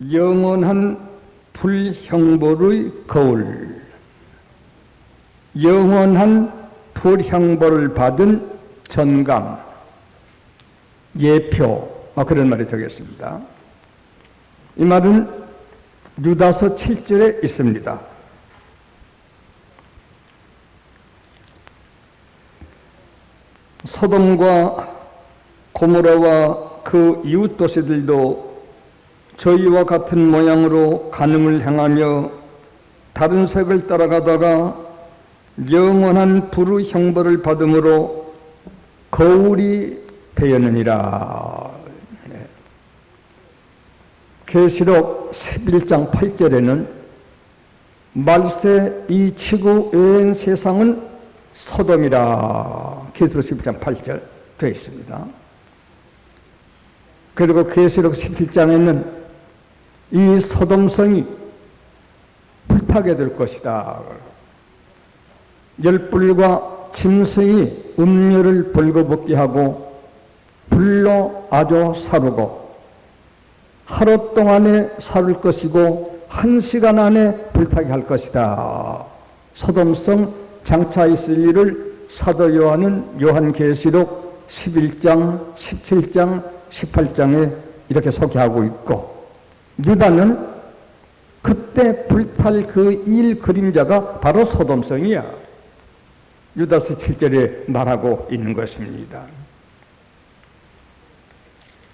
영원한 불형벌의 거울, 영원한 불형벌을 받은 전감, 예표, 그런 말이 되겠습니다. 이 말은 유다서 7절에 있습니다. 소돔과 고모라와 그 이웃 도시들도 저희와 같은 모양으로 간음을 행하며 다른 색을 따라가다가 영원한 불의 형벌을 받음으로 거울이 되었느니라. 계시록 11장 8절에는 말세 이 지구 외의 세상은 소돔이라. 계시록 11장 8절 되어 있습니다. 그리고 계시록 17장에는 이 소돔성이 불타게 될 것이다. 열불과 짐승이 음료를 벌거벗게 하고 불로 아주 사르고 하루 동안에 사를 것이고 1시간 안에 불타게 할 것이다. 소돔성 장차 있을 일을 사도 요한은 요한계시록 11장, 17장, 18장에 이렇게 소개하고 있고, 유다는 그때 불탈 그 일 그림자가 바로 소돔성이야. 유다서 7절에 말하고 있는 것입니다.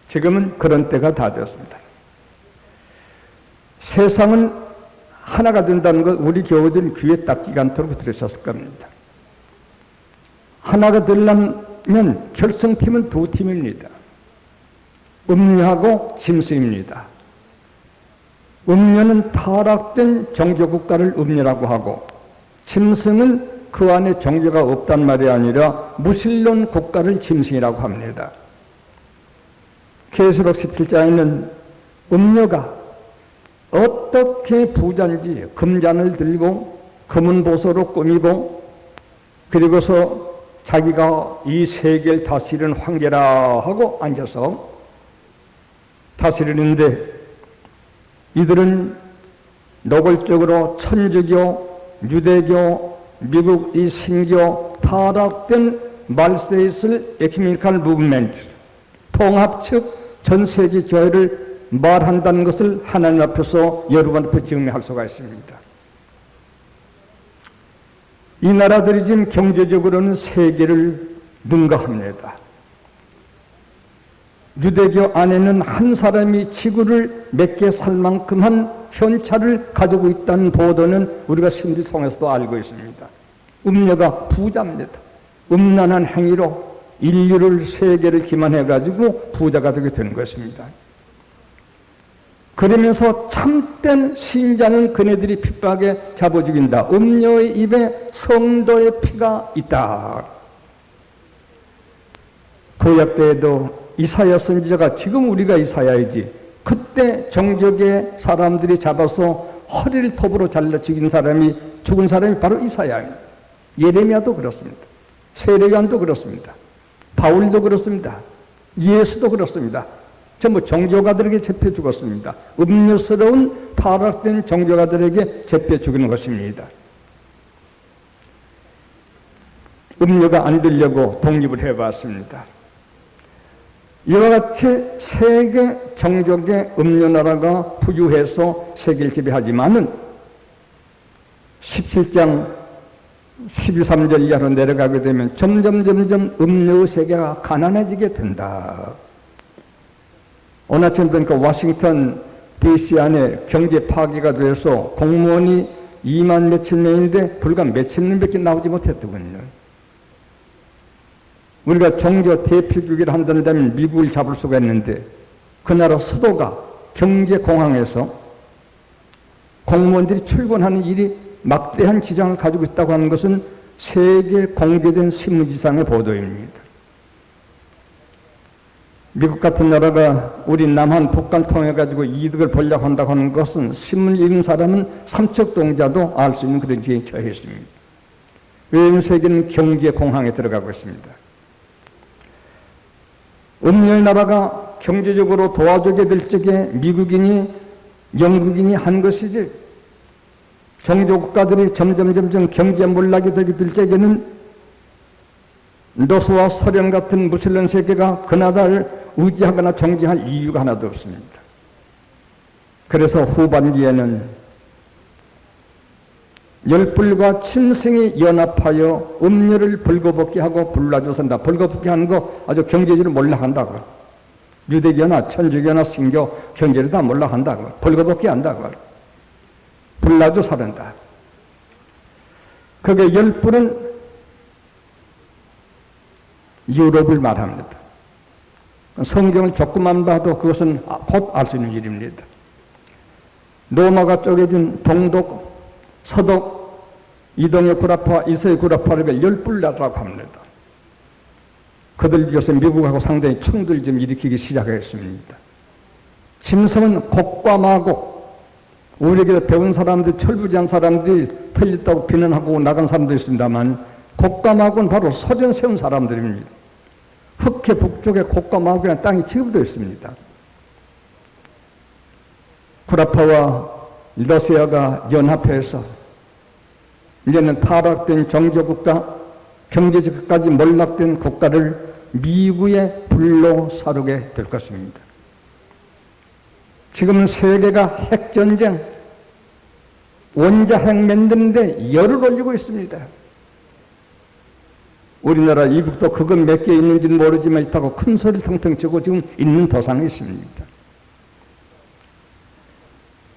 지금은 그런 때가 다 되었습니다. 세상은 하나가 된다는 것 우리 교우들은 귀에 딱 않도록 들으셨을 겁니다. 하나가 되려면 결성팀은 두 팀입니다. 음료하고 짐승입니다. 음료는 타락된 종교국가를 음료라고 하고, 짐승은 그 안에 종교가 없단 말이 아니라 무신론 국가를 짐승이라고 합니다. 계시록 17장에는 음료가 어떻게 부자인지 금잔을 들고 금은 보소로 꾸미고, 그리고서 자기가 이 세계를 다스리는 황제라 하고 앉아서 다스리는데, 이들은 노골적으로 천주교, 유대교, 미국 이 신교 타락된 말세에 있을 에큐메니컬 무브먼트, 통합측 전 세계 교회를 말한다는 것을 하나님 앞에서 여러분 앞에 증명할 수가 있습니다. 이 나라들이 지금 경제적으로는 세계를 능가합니다. 유대교 안에는 한 사람이 지구를 몇 개 살 만큼 한 현찰을 가지고 있다는 보도는 우리가 신들 통해서도 알고 있습니다. 음료가 부자입니다. 음란한 행위로 인류를 세계를 기만해가지고 부자가 되게 되는 것입니다. 그러면서 참된 신자는 그네들이 핍박에 잡아 죽인다. 음료의 입에 성도의 피가 있다. 구약 때에도 이사야 선지자가, 지금 우리가 이사야이지, 그때 정적의 사람들이 잡아서 허리를 톱으로 잘라 죽인 사람이, 죽은 사람이 바로 이사야입니다. 예레미야도 그렇습니다. 세례요한도 그렇습니다. 바울도 그렇습니다. 예수도 그렇습니다. 전부 정교가들에게 잡혀 죽었습니다. 음료스러운 타락된 정교가들에게 잡혀 죽이는 것입니다. 음료가 안 되려고 독립을 해봤습니다. 이와 같이 세계 정족의 음료나라가 부유해서 세계를 지배하지만은 17장 12~13절 이하로 내려가게 되면 점점 음료의 세계가 가난해지게 된다. 오늘 아침 보니까 워싱턴 DC 안에 경제 파괴가 돼서 공무원이 2만 몇천 명인데 불과 몇천 명밖에 나오지 못했더군요. 우리가 종교 대표주기를 한다면 미국을 잡을 수가 있는데, 그 나라 수도가 경제공항에서 공무원들이 출근하는 일이 막대한 지장을 가지고 있다고 하는 것은 세계 공개된 신문지상의 보도입니다. 미국 같은 나라가 우리 남한 북한 통해 가지고 이득을 보려고 한다고 하는 것은 신문 읽은 사람은 삼척동자도 알 수 있는 그런 지경에 처해 있습니다. 외인 세계는 경제공항에 들어가고 있습니다. 음료의 나라가 경제적으로 도와주게 될 적에 미국인이 영국인이 한 것이지. 종교국가들이 점점 경제 몰락이 되게 될 적에는 노스와 소련 같은 무슬림 세계가 그 나라를 의지하거나 정지할 이유가 하나도 없습니다. 그래서 후반기에는 열불과 침승이 연합하여 음료를 벌거벗게 하고 불라조선다. 벌거벗게 하는 거 아주 경제적으로 몰락한다고. 유대교나 천주교나 신교 경제를 다 몰락한다고. 벌거벗게 한다고. 불라조 사른다. 그게 열불은 유럽을 말합니다. 성경을 조금만 봐도 그것은 곧 알 수 있는 일입니다. 로마가 쪼개진 동독, 서독, 이동의 구라파, 이서의 구라파를 열불나라고 합니다. 그들 요새 미국하고 상당히 충돌을 좀 일으키기 시작했습니다. 짐승은 곡과 마곡, 우리에게 배운 사람들, 철부지한 사람들이 틀렸다고 비난하고 나간 사람도 있습니다만 곡과 마곡은 바로 소전 세운 사람들입니다. 흑해 북쪽에 곡과 마곡이라는 땅이 지금도 있습니다. 구라파와 러시아가 연합해서 이제는 타락된 종교국가, 경제적까지 몰락된 국가를 미국의 불로 사르게 될 것입니다. 지금 세계가 핵전쟁, 원자핵 만드는데 열을 올리고 있습니다. 우리나라 이북도 그건 몇 개 있는지는 모르지만 있다고 큰 소리 텅텅 치고 지금 있는 도상이 있습니다.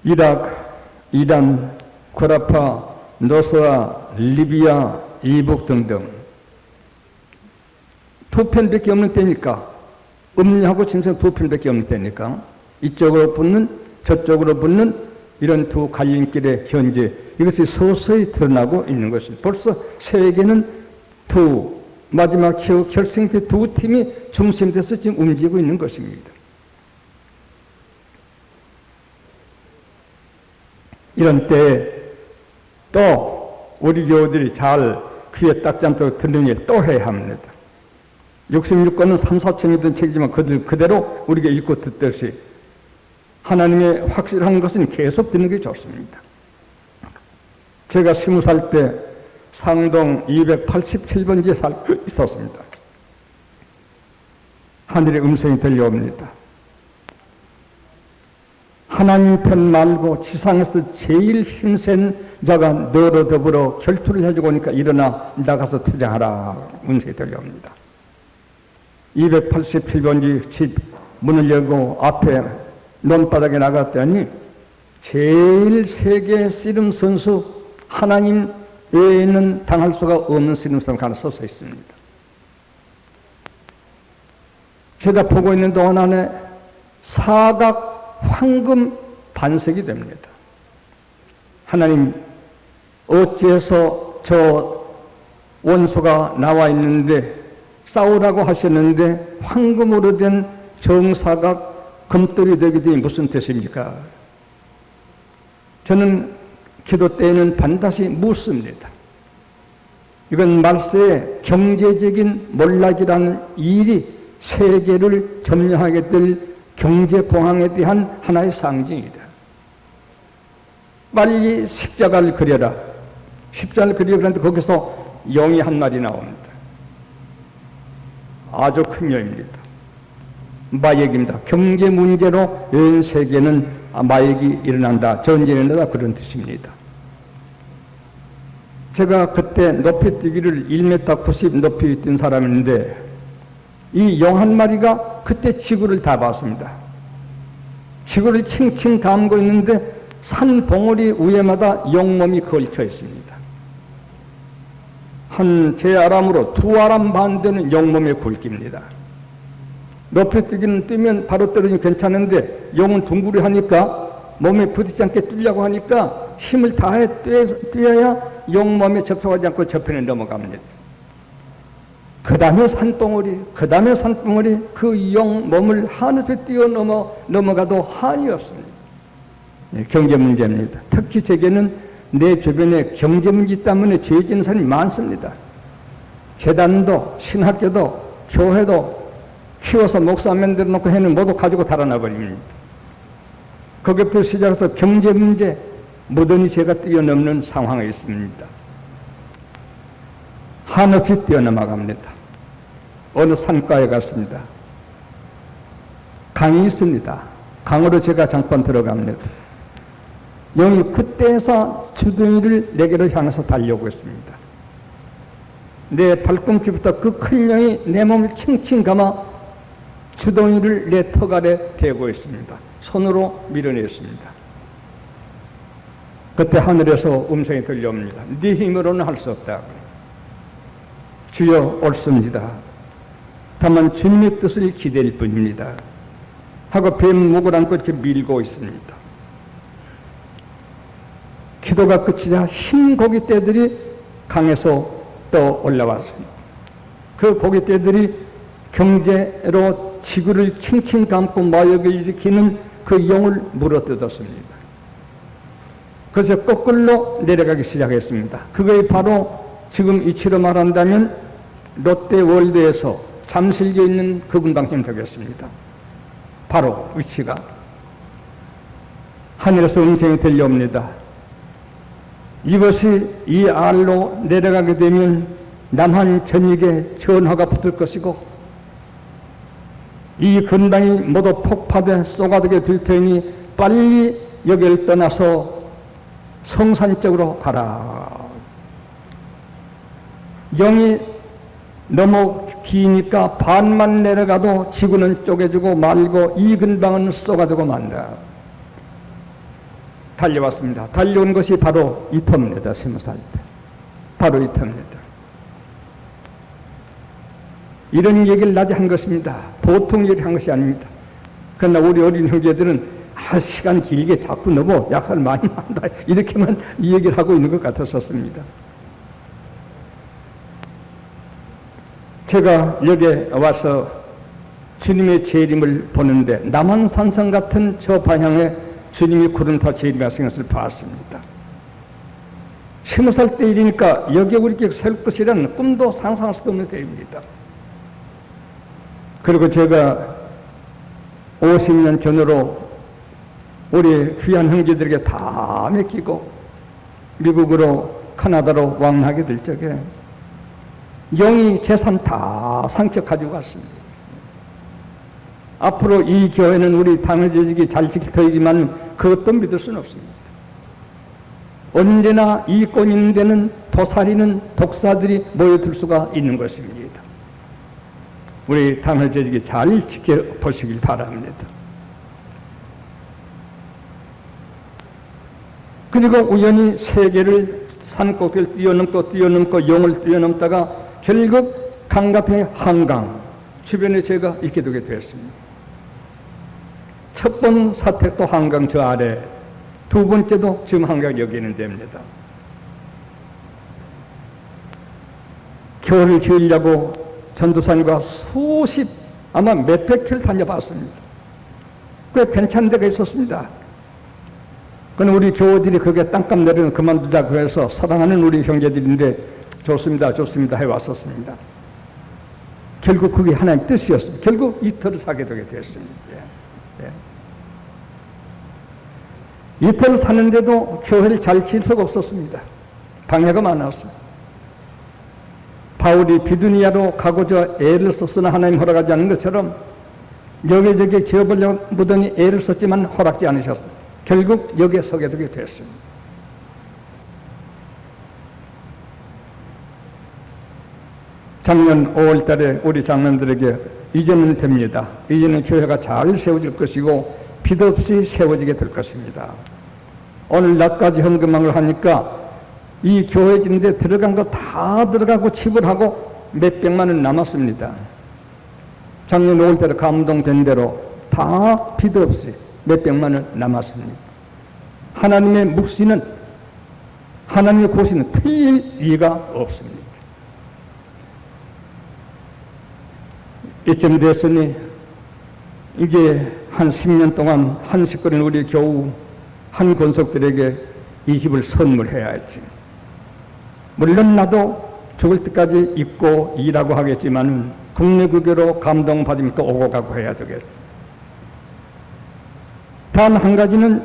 이라크, 이란, 구라파, 노스와 리비아, 이북 등등 두 편밖에 없는 때니까 음료하고 짐승 두 편밖에 없는 때니까 이쪽으로 붙는 저쪽으로 붙는 이런 두 갈림길의 현재 이것이 서서히 드러나고 있는 것입니다. 벌써 세계는 두 마지막 결승체 두 팀이 중심돼서 지금 움직이고 있는 것입니다. 이런 때에 또 우리 교우들이 잘 귀에 딱 잠도록 듣는 일 또 해야 합니다. 66권은 3, 4천이던 책이지만 그들 그대로 우리가 읽고 듣듯이 하나님의 확실한 것은 계속 듣는 게 좋습니다. 제가 20살 때 상동 287번지에 살고 있었습니다. 하늘의 음성이 들려옵니다. 하나님 편 말고 지상에서 제일 힘센 자가 너로 더불어 결투를 해주고 오니까 일어나 나가서 투쟁하라. 음성이 들려옵니다. 287번지 집 문을 열고 앞에 논바닥에 나갔더니 제일 세계 씨름 선수 하나님 외에는 당할 수가 없는 씨름 선수가 하나 서서 있습니다. 제가 보고 있는 동안 안에 사각 황금 반석이 됩니다. 하나님 어찌해서 저 원소가 나와 있는데 싸우라고 하셨는데 황금으로 된 정사각 금돌이 되게 되니 무슨 뜻입니까? 저는 기도 때에는 반드시 묻습니다. 이건 말세에 경제적인 몰락이라는 일이 세계를 점령하게 될 경제공황에 대한 하나의 상징이다. 빨리 십자가를 그려라. 십자가를 그리려는데 거기서 영이 한 마리 나옵니다. 아주 큰 영입니다. 마약입니다. 경제 문제로 전 세계는 마약이 일어난다. 전쟁이 일어난다. 그런 뜻입니다. 제가 그때 높이 뛰기를 1m 90 높이 뛴 사람인데 이 영 한 마리가 그때 지구를 다 봤습니다. 지구를 칭칭 감고 있는데 산 봉우리 위에마다 영몸이 걸쳐 있습니다. 한 제 아람으로 두 아람 반 되는 영몸의 굵기입니다. 높이 뛰기는 뛰면 바로 떨어지면 괜찮은데 영은 둥그리 하니까 몸에 부딪히지 않게 뛰려고 하니까 힘을 다해 뛰어야 영몸에 접촉하지 않고 저편에 넘어갑니다. 그 다음에 산봉우리, 그 영몸을 하늘에 뛰어 넘어가도 한이 없습니다. 경제 문제입니다. 특히 제게는 내 주변에 경제 문제 때문에 죄 지는 사람이 많습니다. 재단도, 신학교도, 교회도 키워서 목사 만들어 놓고 해는 모두 가지고 달아나 버립니다. 거기부터 시작해서 경제 문제 뭐든지 제가 뛰어넘는 상황에 있습니다. 한없이 뛰어넘어갑니다. 어느 산가에 갔습니다. 강이 있습니다. 강으로 제가 잠깐 들어갑니다. 영이 그때에서 주둥이를 내게로 향해서 달려오고 있습니다. 내 발꿈치부터 그 큰 영이 내 몸을 칭칭 감아 주둥이를 내 턱 아래 대고 있습니다. 손으로 밀어냈습니다. 그때 하늘에서 음성이 들려옵니다. 네 힘으로는 할 수 없다. 주여 옳습니다. 다만 주님의 뜻을 기대할 뿐입니다. 하고 뱀 목을 안고 이렇게 밀고 있습니다. 기도가 끝이자 흰 고깃대들이 강에서 또 올라왔습니다. 그 고깃대들이 경제로 지구를 칭칭 감고 마역을 일으키는 그 용을 물어뜯었습니다. 그래서 거꾸로 내려가기 시작했습니다. 그것이 바로 지금 이치로 말한다면 롯데월드에서 잠실에 있는 그 근방쯤 되겠습니다. 바로 위치가 하늘에서 음성이 들려옵니다. 이것이 이 알로 내려가게 되면 남한 전역에 전화가 붙을 것이고 이 근방이 모두 폭파돼 쏘가되게 될 테니 빨리 여기를 떠나서 성산 쪽으로 가라. 영이 너무 기니까 반만 내려가도 지구는 쪼개지고 말고 이 근방은 쏘가지고 만다. 달려왔습니다. 달려온 것이 바로 이 터입니다. 20살 때. 바로 이 터입니다. 이런 얘기를 낮에 한 것입니다. 보통 얘기를 한 것이 아닙니다. 그러나 우리 어린 형제들은 시간 길게 자꾸 너무 약사를 많이 한다. 이렇게만 이 얘기를 하고 있는 것 같았었습니다. 제가 여기에 와서 주님의 재림을 보는데 남한산성 같은 저 방향에 주님이 구름타 재림하신 것을 봤습니다. 20살 때 일이니까 여기에 우리께 셀 것이라는 꿈도 상상할 수도 없는 때입니다. 그리고 제가 50년 전으로 우리 귀한 형제들에게 다 맡기고 미국으로 카나다로 왕하게 될 적에 영이 재산 다 상처 가지고 갔습니다. 앞으로 이 교회는 우리 당회조직이 잘 지킬 터이지만 그것도 믿을 수는 없습니다. 언제나 이권 있는 데는 도살이는 독사들이 모여들 수가 있는 것입니다. 우리 당회조직이 잘 지켜보시길 바랍니다. 그리고 우연히 세계를 산꼭대기를 뛰어넘고 용을 뛰어넘다가 결국 강같은 한강 주변에 제가 있게 되게 되었습니다. 첫 번 사택도 한강 저 아래, 두 번째도 지금 한강 여기 있는 데입니다. 교회를 지으려고 전도사님과 아마 몇백 킬로 다녀봤습니다. 꽤 괜찮은 데가 있었습니다. 그럼 우리 교우들이 거기에 땅값 내려는 그만두자 그래서 사랑하는 우리 형제들인데 좋습니다 해왔었습니다. 결국 그게 하나님 뜻이었습니다. 결국 이 터를 사게 되게 됐습니다. 이 터를 사는데도 교회를 잘 지을 수가 없었습니다. 방해가 많았어요. 바울이 비두니아로 가고자 애를 썼으나 하나님 허락하지 않는 것처럼 여기저기 지어보려고 무던히 애를 썼지만 허락지 않으셨어요. 결국 여기에 서게 되게 됐습니다. 작년 5월 달에 우리 장로들에게 이제는 됩니다. 이제는 교회가 잘 세워질 것이고 빚 없이 세워지게 될 것입니다. 오늘 낮까지 헌금을 하니까 이 교회진데 들어간 거 다 들어가고 지불하고 몇백만 원 남았습니다. 작년 5월 달에 감동된 대로 다 빚 없이 몇백만 원 남았습니다. 하나님의 묵시는, 하나님의 고시는 틀릴 리가 없습니다. 이쯤 됐으니 이제 한 10년 동안 한식거리는 우리 교우 한 권속들에게 이 집을 선물해야지. 물론 나도 죽을 때까지 입고 일하고 하겠지만 국내국외로 감동받으면 또 오고 가고 해야 되겠다. 단 한 가지는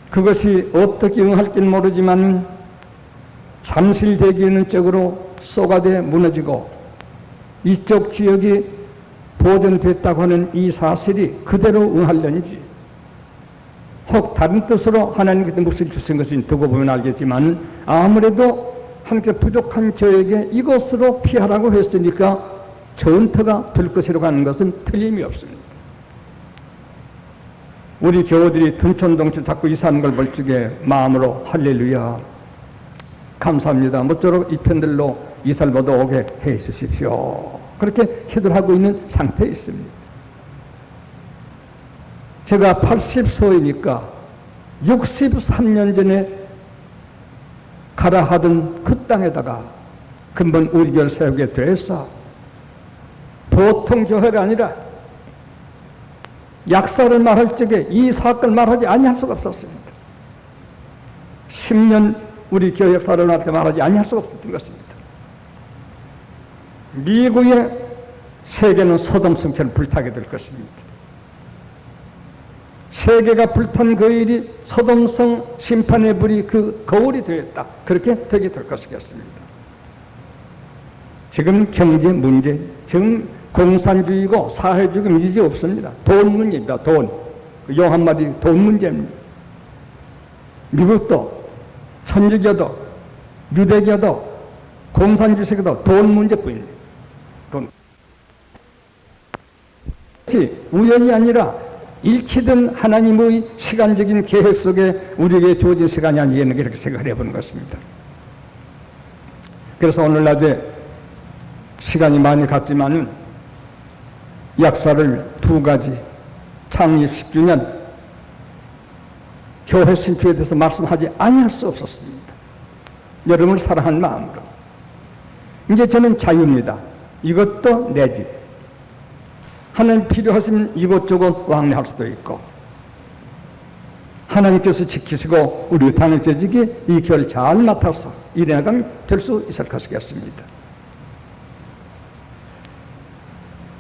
그것이 어떻게 응할지는 모르지만 잠실대교는 쪽으로 쏘가돼 무너지고 이쪽 지역이 보존됐다고 하는 이 사실이 그대로 응하려는지 혹 다른 뜻으로 하나님께서 몫을 주신 것을 두고 보면 알겠지만 아무래도 하나님께 부족한 저에게 이것으로 피하라고 했으니까 전투가 될 것이라고 하는 것은 틀림이 없습니다. 우리 교우들이 둔촌동촌 자꾸 이사하는 걸 볼 적에 마음으로 할렐루야 감사합니다. 모쪼록 이 편들로 이사를 모두 오게 해 주십시오. 그렇게 기도를 하고 있는 상태에 있습니다. 제가 80소이니까 63년 전에 가라 하던 그 땅에다가 근본 우리 교회를 세우게 돼서 보통 교회가 아니라 약사를 말할 적에 이 사건을 말하지 아니할 수가 없었습니다. 10년 우리 교회 역사를 말하지 아니할 수가 없었던 것입니다. 미국의 세계는 소돔 성처럼 불타게 될 것입니다. 세계가 불탄 그 일이 소돔성 심판의 불이 그 거울이 되었다. 그렇게 되게 될 것이겠습니다. 지금 경제 문제, 지금 공산주의고 사회주의 문제 없습니다. 돈 문제입니다. 돈. 용 한마디 돈 문제입니다. 미국도 천주교도 유대교도 공산주의 세계도 돈 문제뿐입니다. 돈. 우연이 아니라 일치된 하나님의 시간적인 계획 속에 우리에게 주어진 시간이 아니겠는가 이렇게 생각을 해보는 것입니다. 그래서 오늘 낮에 시간이 많이 갔지만은 약사를 두 가지 창립 10주년 교회 신표에 대해서 말씀하지 아니할 수 없었습니다. 여러분을 사랑하는 마음으로. 이제 저는 자유입니다. 이것도 내 집. 하나님 필요하시면 이곳저곳 왕래할 수도 있고 하나님께서 지키시고 우리 당의 조직이 이 교회를 잘 맡아서 일해나가면 될 수 있을 것이겠습니다.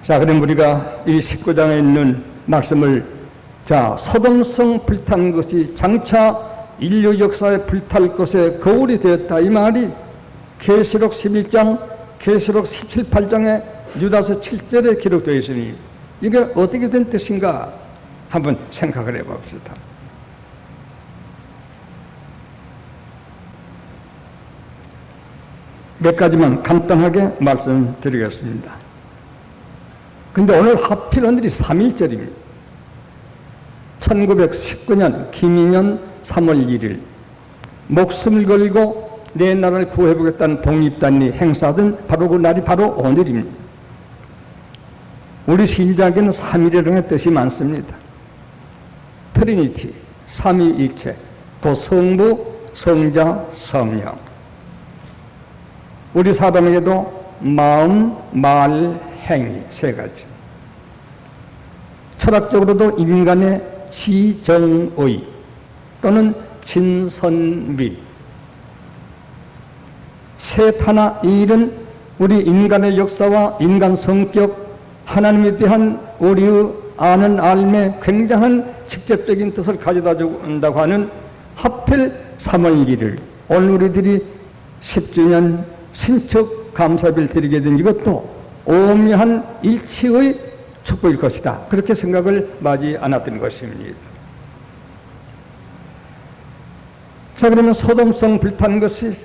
자, 그럼 우리가 이 19장에 있는 말씀을 소돔성 불탄 것이 장차 인류 역사에 불탈 것에 거울이 되었다. 이 말이 계시록 11장, 계시록 17, 8장에 유다서 7절에 기록되어 있으니 이게 어떻게 된 뜻인가 한번 생각을 해봅시다. 몇 가지만 간단하게 말씀드리겠습니다. 근데 오늘 하필 오늘이 3.1절입니다. 1919년 김인현 3월 1일 목숨을 걸고 내 나라를 구해보겠다는 독립단이 행사된 바로 그 날이 바로 오늘입니다. 우리 신자에게는 3일이라는 뜻이 많습니다. 트리니티, 삼위일체, 또 성부, 성자, 성령. 우리 사람에게도 마음, 말, 행위 세 가지. 철학적으로도 인간의 지정의 또는 진선미. 셋 하나 이 일은 우리 인간의 역사와 인간 성격, 하나님에 대한 우리의 아는 알매 굉장한 직접적인 뜻을 가져다 준다고 하는 하필 3월 1일을 오늘 우리들이 10주년 신축 감사를 드리게 된 이것도 오묘한 일치의 축복일 것이다. 그렇게 생각을 마지 않았던 것입니다. 자, 그러면 소돔성 불탄 것이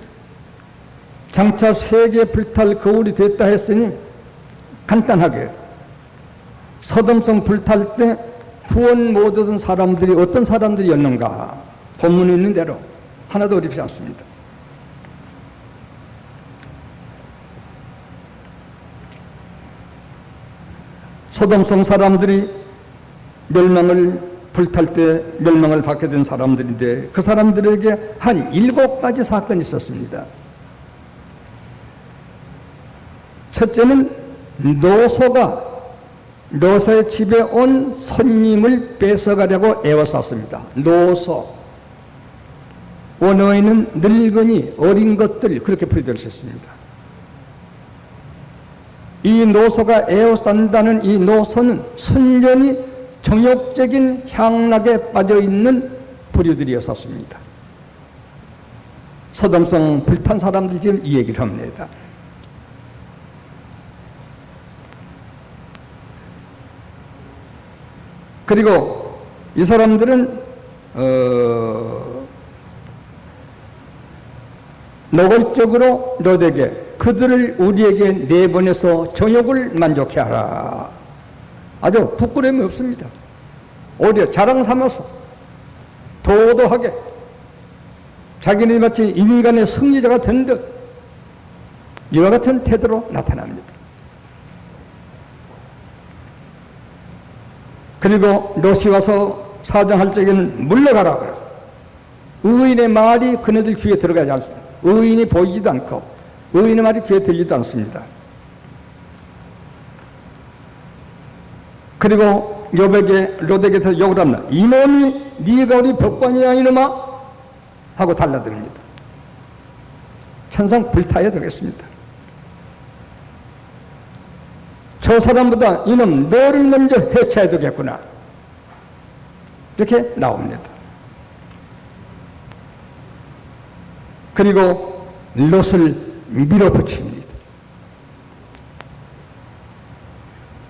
장차 세계 불탈 거울이 됐다 했으니 간단하게 소돔성 불탈 때 구원 못 얻은 사람들이 어떤 사람들이었는가 본문에 있는 대로 하나도 어렵지 않습니다. 소돔성 사람들이 멸망을 불탈 때 멸망을 받게 된 사람들인데 그 사람들에게 한 7가지 사건이 있었습니다. 첫째는 노소의 집에 온 손님을 뺏어가려고 애워쌌습니다. 노소. 원어에는 늙은이, 어린 것들 그렇게 풀이되어 있습니다. 이 노소가 애워싼다는 이 노소는 순전히 정욕적인 향락에 빠져있는 부류들이었었습니다. 소돔성 불탄 사람들이 지금 이 얘기를 합니다. 그리고 이 사람들은 노골적으로 롯에게 그들을 우리에게 내보내서 정욕을 만족해 하라. 아주 부끄러움이 없습니다. 오히려 자랑 삼아서 도도하게 자기네 마치 인간의 승리자가 된 듯 이와 같은 태도로 나타납니다. 그리고 롯이 와서 사정할 적에는 물러가라 그래. 의인의 말이 그네들 귀에 들어가지 않습니다. 의인이 보이지도 않고 의인의 말이 귀에 들리지도 않습니다. 그리고 롯에게서 욕을 합니다. 이놈이 네가 우리 법관이야 이놈아 하고 달라듭니다. 천상 불타야 되겠습니다. 저 사람보다 이놈 너를 먼저 해쳐야 되겠구나 이렇게 나옵니다. 그리고 롯을 밀어붙입니다.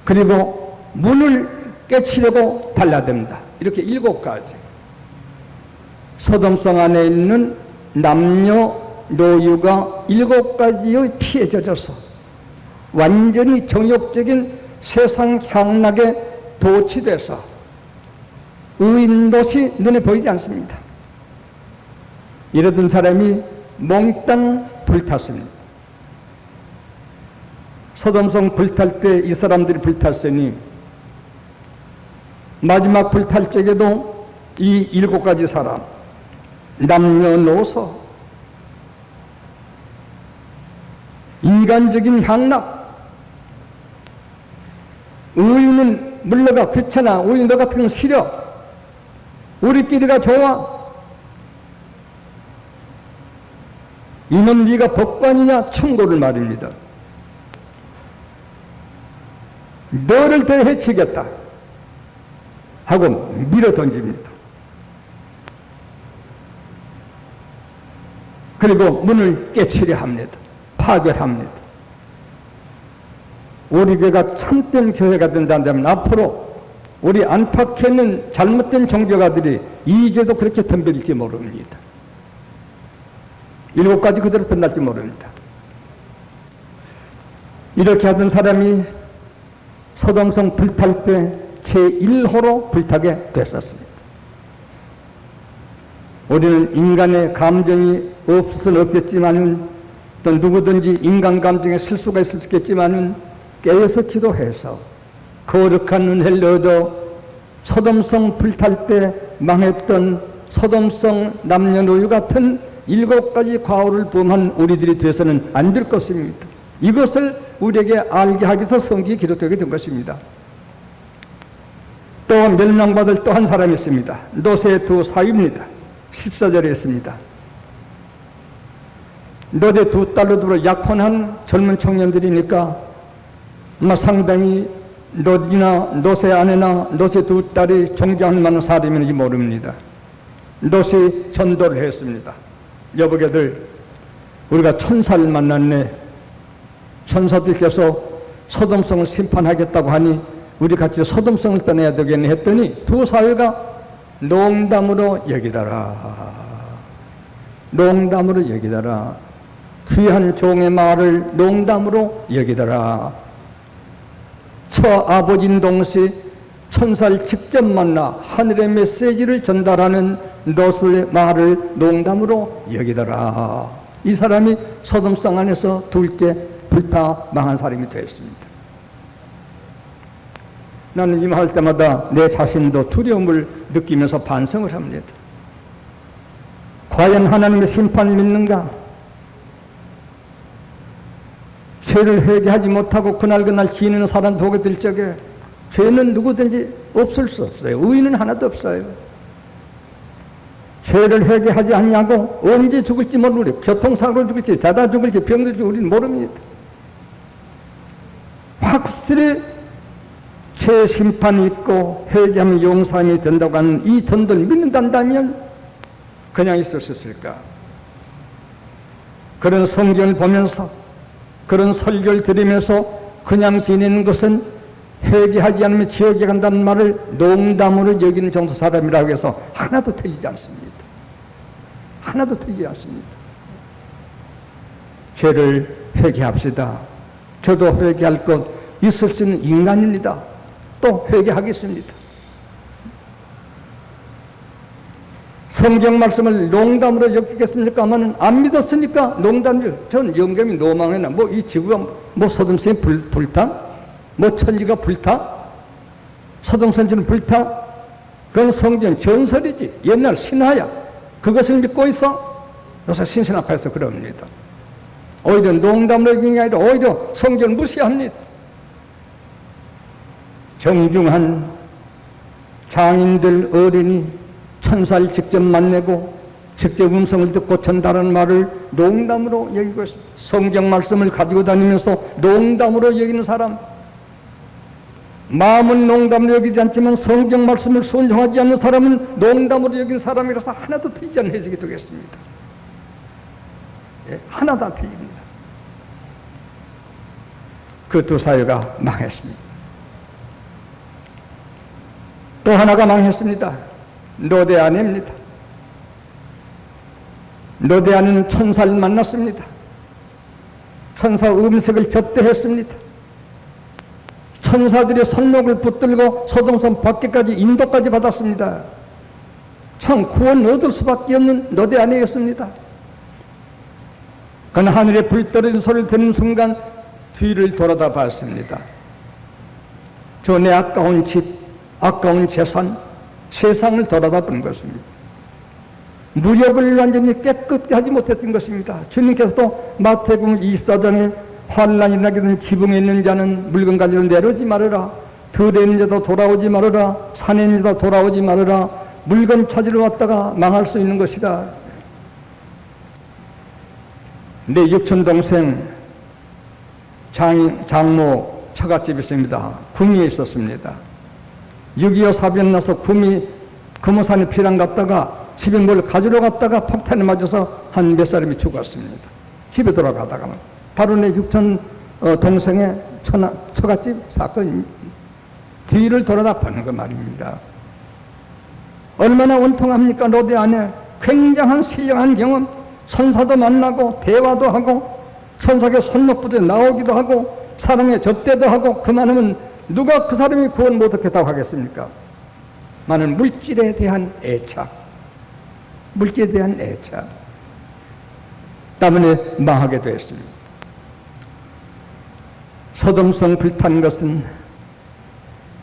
그리고 문을 깨치려고 달라듭니다. 이렇게 7가지. 소돔성 안에 있는 남녀 노유가 7가지의 피에 젖어서 완전히 정욕적인 세상 향락에 도취돼서 의인 롯이 눈에 보이지 않습니다. 이러던 사람이 몽땅 불탔습니다. 소돔성 불탈 때 이 사람들이 불탔으니 마지막 불탈 적에도 이 7가지 사람 남녀노소 인간적인 향락 의인은 물러가 귀찮아 우리 너 같은 건 싫어 우리끼리가 좋아 이놈 네가 법관이냐 충고를 말입니다. 너를 더 해치겠다 하고 밀어 던집니다. 그리고 문을 깨치려 합니다. 파괴합니다. 우리 교회가 참된 교회가 된다면 앞으로 우리 안팎에 있는 잘못된 종교가들이 이제도 그렇게 덤벼들지 모릅니다. 7가지 그대로 끝날지 모릅니다. 이렇게 하던 사람이 소돔성 불탈 때 제1호로 불타게 됐었습니다. 우리는 인간의 감정이 없을 없겠지만은 또 누구든지 인간 감정에 실수가 있을 수 있겠지만은 깨어서 기도해서 거룩한 은혜를 얻어 소돔성 불탈 때 망했던 소돔성 남녀노유 같은 7가지 과오를 범한 우리들이 되어서는 안 될 것입니다. 이것을 우리에게 알게 하기 위해서 성경이 기록되게 된 것입니다. 또 멸망받을 또 한 사람이 있습니다. 롯의 두 사위입니다. 14절에 있습니다. 롯의 두 딸로 더불어 약혼한 젊은 청년들이니까 아마 상당히 롯이나 롯의 아내나 롯의 두 딸이 존경할 만한 사람인지 모릅니다. 롯이 전도를 했습니다. 여보게들 우리가 천사를 만났네. 천사들께서 소돔성을 심판하겠다고 하니 우리 같이 소돔성을 떠나야 되겠네 했더니 두 사위가 농담으로 여기다라. 농담으로 여기다라. 귀한 종의 말을 농담으로 여기다라. 저 아버진 동시 천사를 직접 만나 하늘의 메시지를 전달하는 롯의 말을 농담으로 여기더라. 이 사람이 소돔성 안에서 둘째 불타 망한 사람이 되었습니다. 나는 이 말 할 때마다 내 자신도 두려움을 느끼면서 반성을 합니다. 과연 하나님의 심판을 믿는가? 죄를 회개하지 못하고 그날 지내는 사람 보게 될 적에 죄는 누구든지 없을 수 없어요. 의인은 하나도 없어요. 죄를 회개하지 않냐고 언제 죽을지 모르고 교통사고로 죽을지 자다 죽을지 병들 죽을지 우리는 모릅니다. 확실히 죄 심판이 있고 회개하면 용서함이 된다고 하는 이 전도를 믿는다면 그냥 있을 수 있을까? 그런 성경을 보면서 그런 설교를 들으면서 그냥 지내는 것은 회개하지 않으면 지옥에 간다는 말을 농담으로 여기는 정도 사람이라고 해서 하나도 틀리지 않습니다. 하나도 틀리지 않습니다. 죄를 회개합시다. 저도 회개할 것 있을 수 있는 인간입니다. 또 회개하겠습니다. 성경 말씀을 농담으로 여기겠습니까? 하면 안 믿었으니까 농담이죠. 전 영감이 노망해나 뭐 이 지구가 뭐 서동선이 불타? 뭐 천지가 불타? 서동선지는 불타? 그건 성경 전설이지. 옛날 신화야. 그것을 믿고 있어? 그래서 신신 앞에서 그럽니다. 오히려 농담으로 여기는 게 아니라 오히려 성경을 무시합니다. 정중한 장인들 어린이 천사를 직접 만나고 직접 음성을 듣고 전달하는 말을 농담으로 여기고 있습니다. 성경 말씀을 가지고 다니면서 농담으로 여기는 사람, 마음은 농담으로 여기지 않지만 성경 말씀을 순종하지 않는 사람은 농담으로 여기는 사람이라서 하나도 틀리지 않은 해석이 되겠습니다. 예, 하나도 안 틀립니다. 그 두 사회가 망했습니다. 또 하나가 망했습니다. 노대안입니다. 노대안은 천사를 만났습니다. 천사 음색을 접대했습니다. 천사들의 손목을 붙들고 소동성 밖에까지 인도까지 받았습니다. 참 구원 얻을 수밖에 없는 노대안이었습니다. 그는 하늘에 불 떨어진 소리를 듣는 순간 뒤를 돌아다 봤습니다. 저 내 아까운 집, 아까운 재산, 세상을 돌아다 본 것입니다. 무역을 완전히 깨끗하게 하지 못했던 것입니다. 주님께서도 마태복음 24장에 환난이 나게 된 지붕에 있는 자는 물건 가지고 내려오지 말아라. 들에 있는 자도 돌아오지 말아라. 산에 있는 자도 돌아오지 말아라. 물건 찾으러 왔다가 망할 수 있는 것이다. 내 육촌동생 장모 처갓집이 있습니다. 구미에 있었습니다. 6.25 사변 나서 구미 금호산에 피난 갔다가 집에 뭘 가지러 갔다가 폭탄에 맞아서 한 몇 사람이 죽었습니다. 집에 돌아가다가 바로 내 육촌 동생의 처갓집 사건 뒤를 돌아다 보는 거 말입니다. 얼마나 원통합니까? 노대 안에 굉장한 신령한 경험, 천사도 만나고 대화도 하고 천사의 손목부터 나오기도 하고 사랑의 접대도 하고 그만하면 누가 그 사람이 구원 못 얻겠다고 하겠습니까? 많은 물질에 대한 애착, 물질에 대한 애착 때문에 망하게 되었습니다. 소돔성 불탄 것은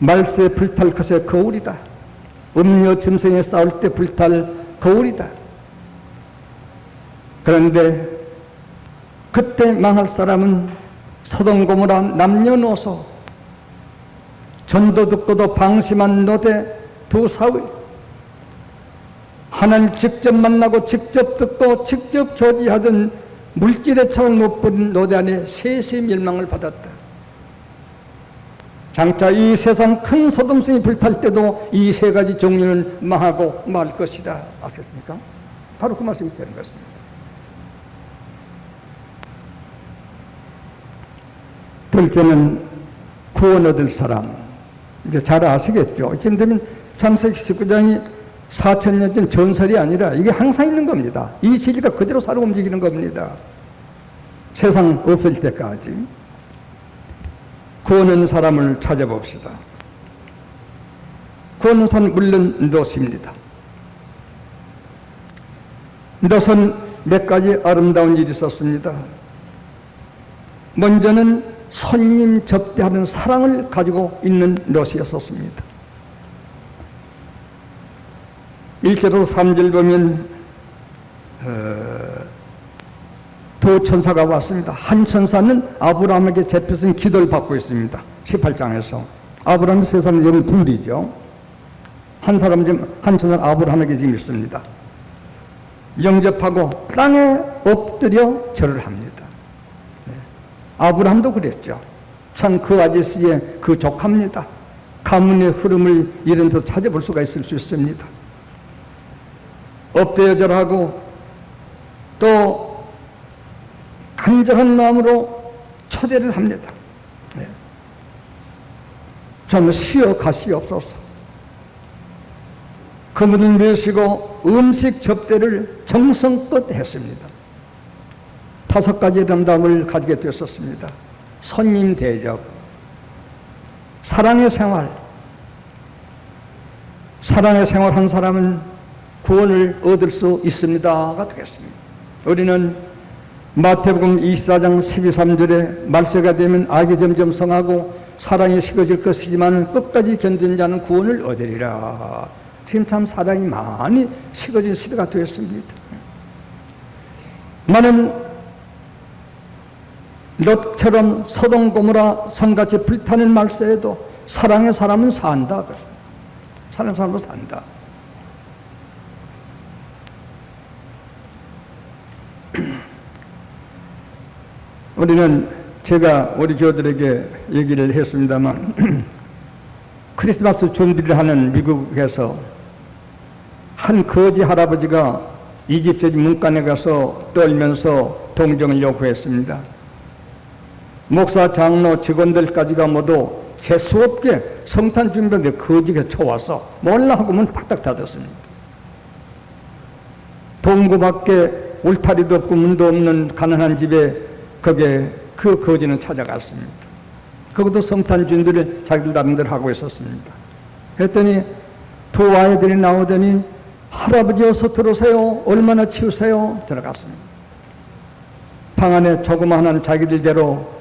말세에 불탈 것의 거울이다. 음료 짐승에 싸울 때 불탈 거울이다. 그런데 그때 망할 사람은 소돔 고모라 남녀노소, 전도 듣고도 방심한 노대 두 사회, 하나님 직접 만나고 직접 듣고 직접 교제하던 물질의 창을 못 본 노대 안에 셋이 멸망을 받았다. 장차 이 세상 큰 소돔성이 불탈 때도 이 세 가지 종류는 망하고 말 것이다. 아셨습니까? 바로 그 말씀이 되는 것입니다. 둘째는 구원 얻을 사람. 이제 잘 아시겠죠? 지금 되면 창세기 19장이 4,000년 전 전설이 아니라 이게 항상 있는 겁니다. 이 진리가 그대로 살아 움직이는 겁니다. 세상 없을 때까지. 구원 얻는 사람을 찾아봅시다. 구원 얻는 사람은 물론 롯입니다. 롯은 몇 가지 아름다운 일이 있었습니다. 먼저는 손님 접대하는 사랑을 가지고 있는 롯이었었습니다. 1절에서 3절 보면 두 천사가 왔습니다. 한 천사는 아브라함에게 잡혀서 기도를 받고 있습니다. 18장에서 아브라함이 세 사람 여기 둘이죠. 한 사람 지금 한 천사는 아브라함에게 지금 있습니다. 영접하고 땅에 엎드려 절을 합니다. 아브라함도 그랬죠. 참 그 아저씨의 그 조카입니다. 가문의 흐름을 이런 데 찾아볼 수가 있을 수 있습니다. 엎드려절하고 또 간절한 마음으로 초대를 합니다. 네. 좀 쉬어 가시옵소서. 그분을 모시고 음식 접대를 정성껏 했습니다. 5가지 정답을 가지게 되었습니다. 손님 대접, 사랑의 생활. 사랑의 생활한 사람은 구원을 얻을 수 있습니다가 되겠습니다. 우리는 마태복음 24장 12~13절에 말세가 되면 악이 점점 성하고 사랑이 식어질 것이지만 끝까지 견딘 자는 구원을 얻으리라. 지금 참 사랑이 많이 식어진 시대가 되었습니다. 나는 롯처럼 소돔 고모라 성같이 불타는 말세에도 사랑의 사람은 산다. 사랑의 사람은 산다. 우리는 제가 우리 교들에게 얘기를 했습니다만 크리스마스 준비를 하는 미국에서 한 거지 할아버지가 이집트 문간에 가서 떨면서 동정을 요구했습니다. 목사, 장로, 직원들까지가 모두 재수없게 성탄 준비하는데 거지가 쳐와서 몰라 하고 문 탁탁 닫았습니다. 동구밖에 울타리도 없고 문도 없는 가난한 집에 거기에 그 거지는 찾아갔습니다. 거기도 성탄 준비를 자기들 나름대로 하고 있었습니다. 그랬더니 두 아이들이 나오더니 할아버지 어서 들어오세요. 얼마나 치우세요. 들어갔습니다. 방 안에 조그마한 자기들대로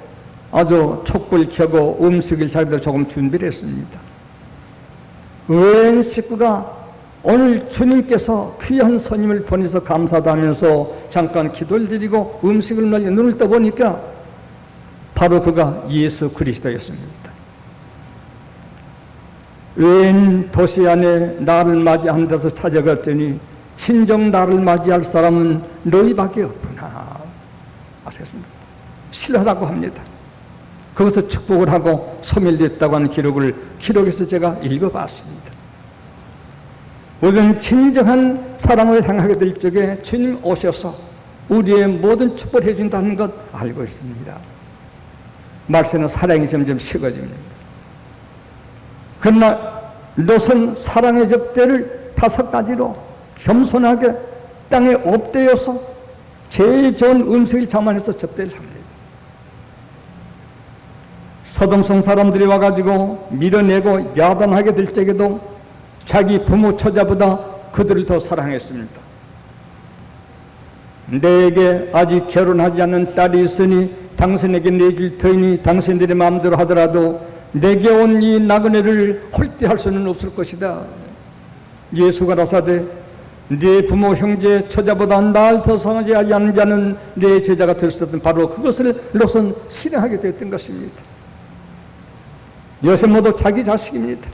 아주 촛불 켜고 음식을 자기들 조금 준비를 했습니다. 웬 식구가 오늘 주님께서 귀한 손님을 보내서 감사도 하면서 잠깐 기도를 드리고 음식을 날려 눈을 떠보니까 바로 그가 예수 그리스도였습니다. 웬 도시 안에 나를 맞이한 데서 찾아갔더니 친정 나를 맞이할 사람은 너희밖에 없구나. 아시겠습니까? 신뢰하라고 합니다. 거기서 축복을 하고 소멸됐다고 하는 기록에서 제가 읽어봤습니다. 우리는 진정한 사랑을 향하게 될 적에 주님 오셔서 우리의 모든 축복을 해준다는 것 알고 있습니다. 말세는 사랑이 점점 식어집니다. 그러나 롯은 사랑의 접대를 5가지로 겸손하게 땅에 엎드려서 제일 좋은 음식을 자만해서 접대를 합니다. 소돔성 사람들이 와가지고 밀어내고 야단하게 될 적에도 자기 부모 처자보다 그들을 더 사랑했습니다. 내게 아직 결혼하지 않은 딸이 있으니 당신에게 내줄 터이니 당신들의 마음대로 하더라도 내게 온 이 나그네를 홀대할 수는 없을 것이다. 예수가 가라사대 네 부모 형제 처자보다 날 더 사랑하지 않는 자는 내 제자가 될 수 없던 바로 그것을 롯은 실행하게 되었던 것입니다. 요새 모두 자기 자식입니다.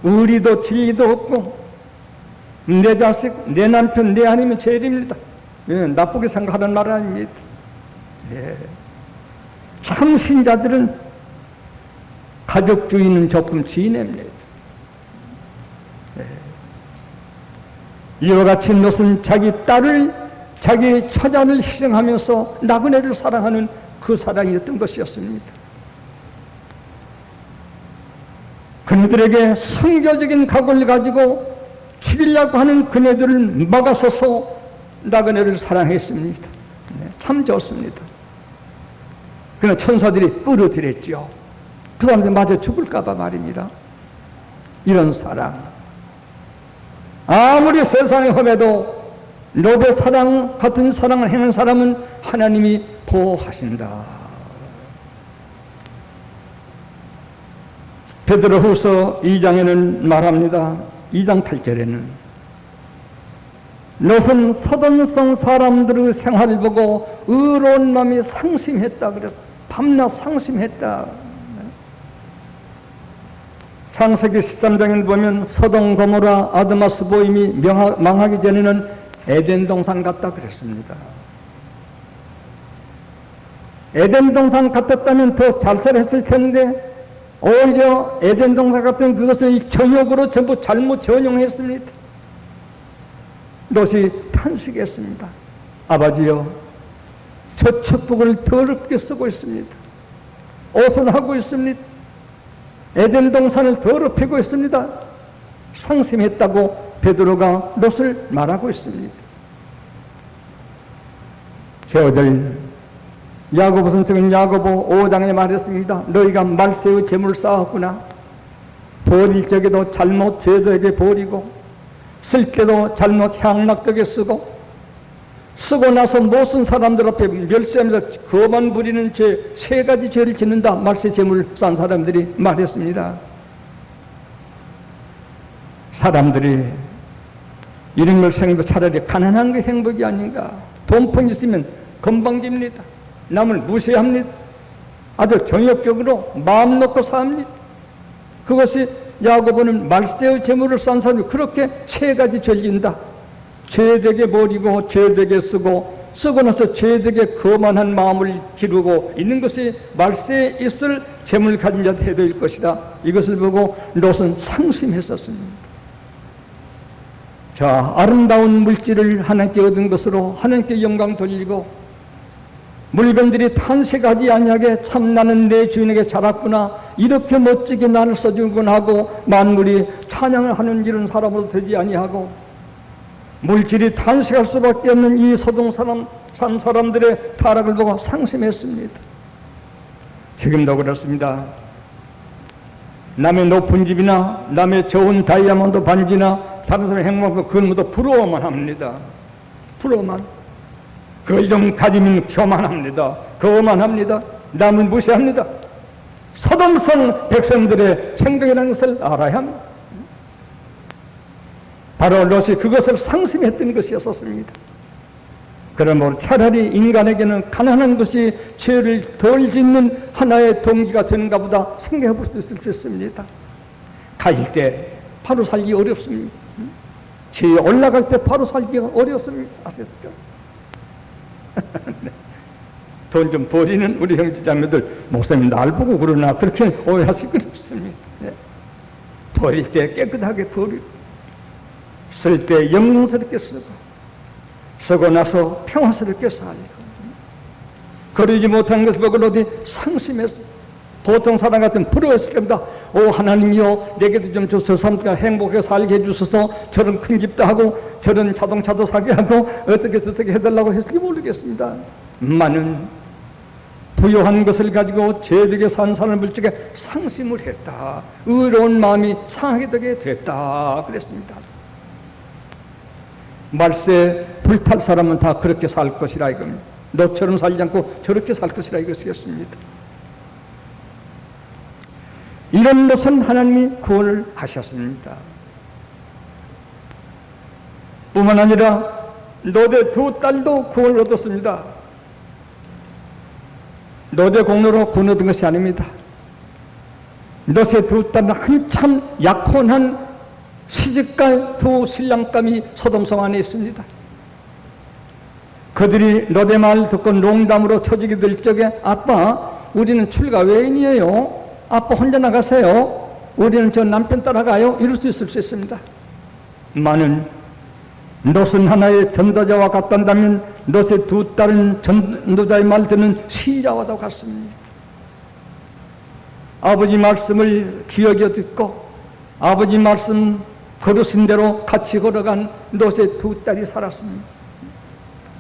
의리도 진리도 없고 내 자식, 내 남편, 내 아니면 죄입니다. 예, 나쁘게 생각하는 말 아닙니다. 예. 참 신자들은 가족주의는 조금 지냅니다. 예. 이와 같이 롯은 자기 딸을, 자기 처자를 희생하면서 나그네를 사랑하는 그 사랑이었던 것이었습니다. 그들에게 성교적인 각오를 가지고 죽이려고 하는 그네들을 막아서서 나그네를 사랑했습니다. 네, 참 좋습니다. 그러나 천사들이 끌어들였죠. 그 사람들 맞아 죽을까봐 말입니다. 이런 사랑. 아무리 세상에 험해도 롯의 사랑 같은 사랑을 행한 사람은 하나님이 보호하신다. 베드로후서 2장에는 말합니다. 2장 8절에는 롯은 소돔성 사람들의 생활을 보고 의로운 마음이 상심했다. 그래서 밤낮 상심했다. 창세기 13장에 보면 소돔 고모라 아드마 스보임이 망하기 전에는 에덴 동산 같다 그랬습니다. 에덴 동산 같았다면 더 잘 살았을 텐데 오히려 에덴 동산 같은 그것을 정욕으로 전부 잘못 전용했습니다. 롯이 탄식했습니다. 아버지여, 저 축복을 더럽게 쓰고 있습니다. 오선하고 있습니다. 에덴 동산을 더럽히고 있습니다. 상심했다고 베드로가 롯을 말하고 있습니다. 저들 야고보 선생은 야고보 5장에 말했습니다. 너희가 말세의 재물을 쌓았구나. 버릴 적에도 잘못 죄도에게 버리고 쓸 때도 잘못 향락덕에 쓰고 나서 못 쓴 사람들 앞에 멸시하면서 거만 부리는 죄, 3가지 죄를 짓는다. 말세 재물을 쌓은 사람들이 말했습니다. 사람들이 이런 걸 생각하면 차라리 가난한 게 행복이 아닌가. 돈펑 있으면 건방집니다. 남을 무시합니다. 아주 정욕적으로 마음 놓고 삽니다. 그것이 야고보는 말세의 재물을 쌓은 사람이 그렇게 3가지 죄를 짓는다. 죄되게 버리고 죄되게 쓰고 나서 죄되게 거만한 마음을 기르고 있는 것이 말세에 있을 재물 가진 자의 태도일 것이다. 이것을 보고 롯은 상심했었습니다. 자, 아름다운 물질을 하나님께 얻은 것으로 하나님께 영광 돌리고 물건들이 탄식하지 아니하게 참 나는 내 주인에게 자랐구나, 이렇게 멋지게 나를 써주구나 하고 만물이 찬양을 하는 이런 사람으로 되지 아니하고 물질이 탄식할 수밖에 없는 이 소동 산 사람들의 타락을 보고 상심했습니다. 지금도 그렇습니다. 남의 높은 집이나 남의 좋은 다이아몬드 반지나 다른 사람의 행복을 그걸 모두 부러워만 합니다. 부러워만. 그 이름 가지면 교만합니다. 거만합니다. 남을 무시합니다. 소돔성 백성들의 생각이라는 것을 알아야 합니다. 바로 롯이 그것을 상심했던 것이었습니다. 그러므로 차라리 인간에게는 가난한 것이 죄를 덜 짓는 하나의 동기가 되는가 보다 생각해 볼 수 있을 수 있습니다. 가질 때 바로 살기 어렵습니다. 지에 올라갈 때 바로 살기가 어렵습니다. 아셨죠? 돈 좀 버리는 우리 형제자매들, 목사님 날 보고 그러나 그렇게 오해하실 건 없습니다. 네. 버릴 때 깨끗하게 버리고 쓸 때 영롱스럽게 쓰고 나서 평화스럽게 살고 거리지 못한 것을 보고 어디 상심해서 보통 사람 같으면 부러웠을 겁니다. 오 하나님이여, 내게도 좀 저 사람들과 행복하게 살게 해주셔서 저런 큰 집도 하고 저런 자동차도 사게 하고 어떻게 해달라고 했을지 모르겠습니다. 많은 부요한 것을 가지고 죄되게 산 사람을 쪽에 상심을 했다. 의로운 마음이 상하게 되게 됐다. 그랬습니다. 말세 불탈 사람은 다 그렇게 살 것이라 이겁니다. 너처럼 살지 않고 저렇게 살 것이라 이것이었습니다. 이런 것은 하나님이 구원을 하셨습니다. 뿐만 아니라 롯의 2딸도 구원을 얻었습니다. 롯의 공로로 구원 얻은 것이 아닙니다. 롯의 2딸은 한참 약혼한 시집갈 2 신랑감이 소돔성 안에 있습니다. 그들이 롯의 말 듣고 농담으로 터지게 될 적에 아빠, 우리는 출가 외인이에요. 아빠 혼자 나가세요. 우리는 저 남편 따라가요. 이럴 수 있을 수 있습니다. 많은 롯은 하나의 전도자와 같단다면 롯의 2딸은 전도자의 말 듣는 신자와도 같습니다. 아버지 말씀을 기억해 듣고 아버지 말씀 걸으신 대로 같이 걸어간 롯의 2딸이 살았습니다.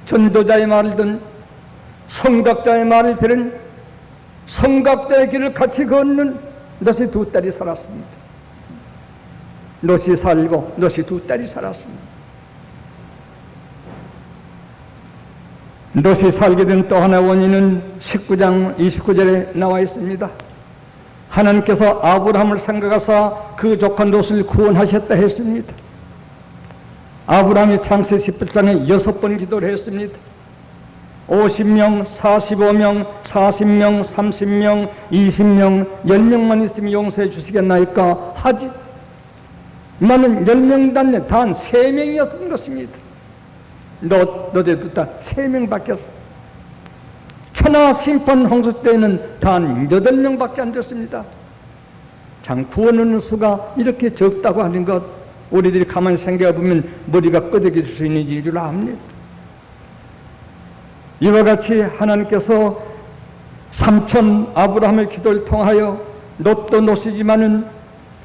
전도자의 말을 듣는 성각자의 말을 들은 성각자의 길을 같이 걷는 롯의 2딸이 살았습니다. 롯이 살고 롯이 2딸이 살았습니다. 롯이 살게 된 또 하나의 원인은 19장 29절에 나와 있습니다. 하나님께서 아브라함을 생각하사 그 조카 롯을 구원하셨다 했습니다. 아브라함이 창세기 18장에 6번 기도를 했습니다. 50명, 45명, 40명, 30명, 20명, 10명만 있으면 용서해 주시겠나이까 하지. 나는 10명도 아니라 단 3명이었던 것입니다. 롯의 2딸 3명밖에 없어. 천하 심판 홍수 때에는 단 8명밖에 안 됐습니다. 참 구원 얻는 수가 이렇게 적다고 하는 것, 우리들이 가만히 생각해 보면 머리가 끄덕일 수 있는 일인 줄 압니다. 이와 같이 하나님께서 삼촌 아브라함의 기도를 통하여 롯도 롯이지만은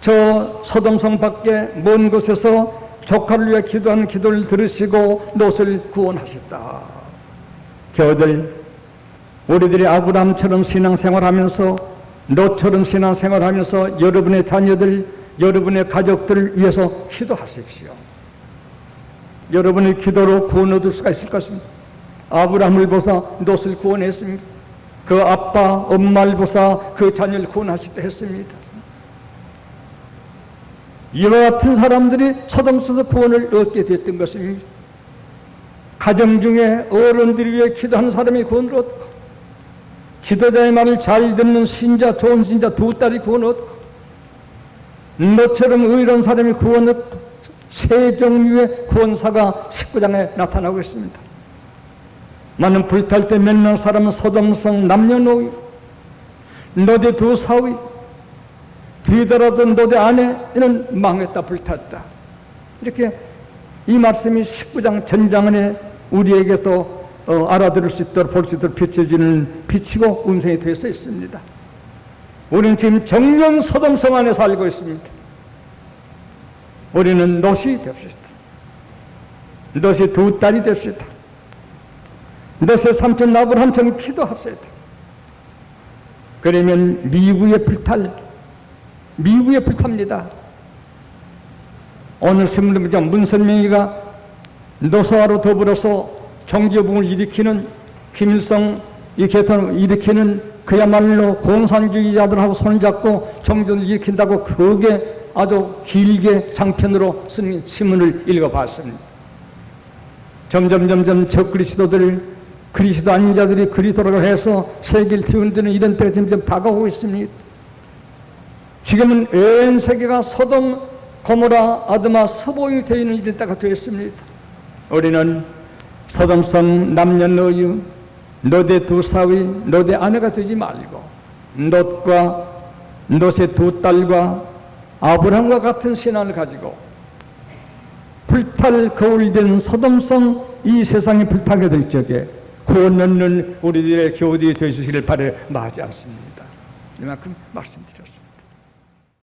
저 소돔성 밖에 먼 곳에서 조카를 위해 기도하는 기도를 들으시고 롯을 구원하셨다. 저들 우리들이 아브라함처럼 신앙생활하면서 롯처럼 신앙생활하면서 여러분의 자녀들, 여러분의 가족들을 위해서 기도하십시오. 여러분의 기도로 구원 얻을 수가 있을 것입니다. 아브라함을 보사 롯을 구원했습니다. 그 아빠, 엄마를 보사 그 자녀를 구원하시다 했습니다. 이와 같은 사람들이 소돔에서 구원을 얻게 됐던 것입니다. 가정 중에 어른들이 위해 기도하는 사람이 구원을 얻고, 기도자의 말을 잘 듣는 신자, 좋은 신자 두 딸이 구원 얻고, 너처럼 의로운 사람이 구원 얻고, 세 종류의 구원사가 19장에 나타나고 있습니다. 많은 불탈 때 몇 명 사람은 소돔성 남녀노이, 롯의 두 사위, 뒤돌아도 롯의 아내는 망했다, 불탔다. 이렇게 이 말씀이 19장 전장에 우리에게서 알아들을 수 있도록 볼 수 있도록 비춰지는 빛이고 음성이 되어 있습니다. 우리는 지금 정령 소돔성 안에 살고 있습니다. 우리는 롯이 됩시다. 롯이 두 딸이 됩시다. 롯의 삼촌 아브라함처럼 기도합시다. 그러면 미국의 불탑니다. 오늘 신문을 보면 문선명이가 노사와로 더불어서 종교부흥을 일으키는 김일성 이 개통을 일으키는 그야말로 공산주의자들하고 손을 잡고 종교를 일으킨다고 그게 아주 길게 장편으로 쓴 신문을 읽어봤습니다. 점점 그리스도 아닌 자들이 그리스도라고 해서 세계를 뒤흔드는 이런 때가 점점 다가오고 있습니다. 지금은 온 세계가 소돔, 고모라, 아드마, 서보이 되어 있는 이런 때가 되었습니다. 우리는 소돔성 남녀노유, 롯의 두 사위, 롯의 아내가 되지 말고 롯의 두 딸과 아브라함과 같은 신앙을 가지고 불탈 거울된 소돔성 이 세상이 불타게 될 적에 구원 얻는 우리들의 교우들이 되어주시기를 바라 맞이않습니다. 이만큼 말씀드렸습니다.